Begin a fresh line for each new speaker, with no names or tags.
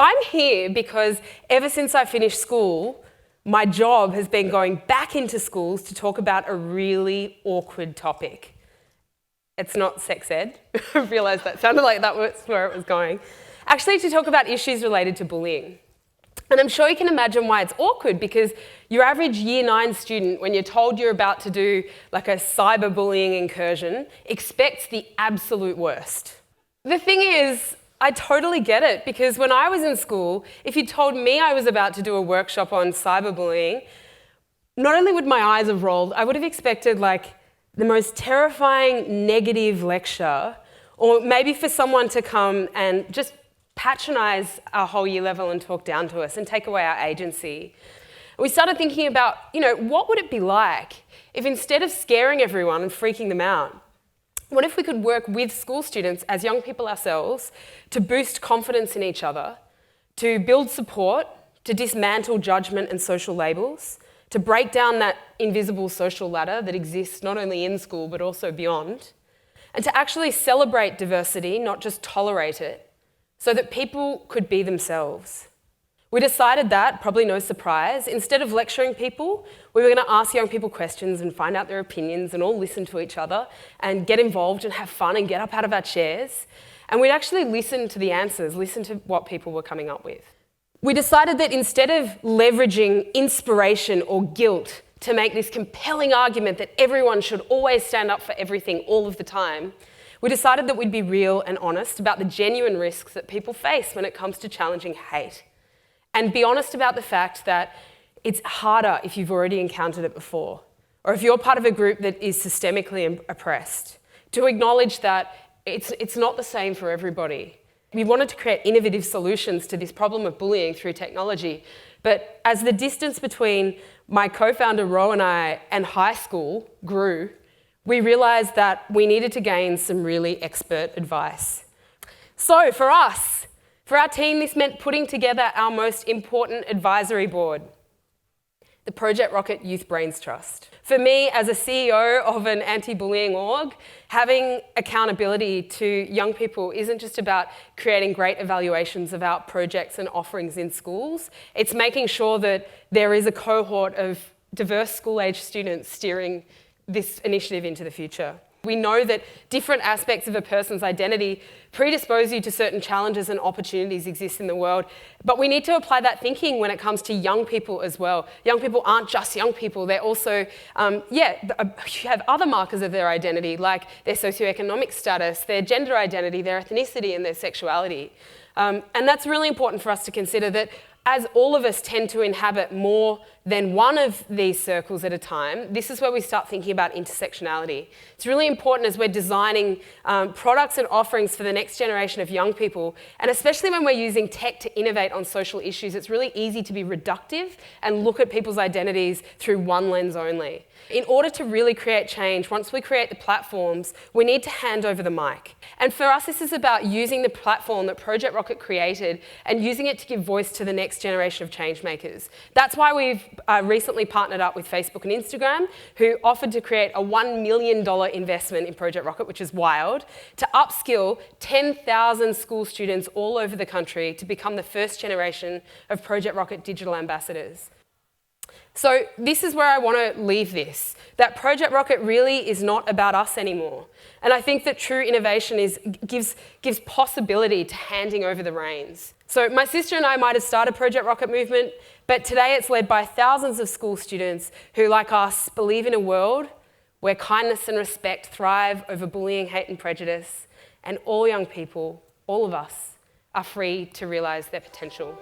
I'm here because ever since I finished school, my job has been going back into schools to talk about a really awkward topic. It's not sex ed. I realised that sounded like that was where it was going. Actually, to talk about issues related to bullying. And I'm sure you can imagine why it's awkward, because your average Year 9 student, when you're told you're about to do like a cyberbullying incursion, expects the absolute worst. The thing is, I totally get it, because when I was in school, if you told me I was about to do a workshop on cyberbullying, not only would my eyes have rolled, I would have expected like the most terrifying negative lecture, or maybe for someone to come and just patronise our whole year level and talk down to us and take away our agency. We started thinking about, what would it be like if instead of scaring everyone and freaking them out, what if we could work with school students as young people ourselves to boost confidence in each other, to build support, to dismantle judgment and social labels, to break down that invisible social ladder that exists not only in school but also beyond, and to actually celebrate diversity, not just tolerate it, so that people could be themselves. We decided that, probably no surprise, instead of lecturing people, we were going to ask young people questions and find out their opinions and all listen to each other and get involved and have fun and get up out of our chairs. And we'd actually listen to the answers, listen to what people were coming up with. We decided that instead of leveraging inspiration or guilt to make this compelling argument that everyone should always stand up for everything all of the time, we decided that we'd be real and honest about the genuine risks that people face when it comes to challenging hate. And be honest about the fact that it's harder if you've already encountered it before, or if you're part of a group that is systemically oppressed, to acknowledge that it's not the same for everybody. We wanted to create innovative solutions to this problem of bullying through technology, but as the distance between my co-founder Ro and I and high school grew, we realised that we needed to gain some really expert advice. So for us, for our team, this meant putting together our most important advisory board, the Project Rocket Youth Brains Trust. For me, as a CEO of an anti-bullying org, having accountability to young people isn't just about creating great evaluations of our projects and offerings in schools. It's making sure that there is a cohort of diverse school-age students steering this initiative into the future. We know that different aspects of a person's identity predispose you to certain challenges and opportunities exist in the world, but we need to apply that thinking when it comes to young people as well. Young people aren't just young people, they're also, have other markers of their identity, like their socioeconomic status, their gender identity, their ethnicity and their sexuality. And that's really important for us to consider, that as all of us tend to inhabit more than one of these circles at a time, this is where we start thinking about intersectionality. It's really important as we're designing products and offerings for the next generation of young people, and especially when we're using tech to innovate on social issues, it's really easy to be reductive and look at people's identities through one lens only. In order to really create change, once we create the platforms, we need to hand over the mic. And for us, this is about using the platform that Project Rocket created and using it to give voice to the next generation of change makers. That's why we've recently partnered up with Facebook and Instagram, who offered to create a $1 million investment in Project Rocket, which is wild, to upskill 10,000 school students all over the country to become the first generation of Project Rocket digital ambassadors. So this is where I want to leave this, that Project Rocket really is not about us anymore. And I think that true innovation gives possibility to handing over the reins. So my sister and I might have started Project Rocket movement, but today it's led by thousands of school students who, like us, believe in a world where kindness and respect thrive over bullying, hate and prejudice, and all young people, all of us, are free to realise their potential.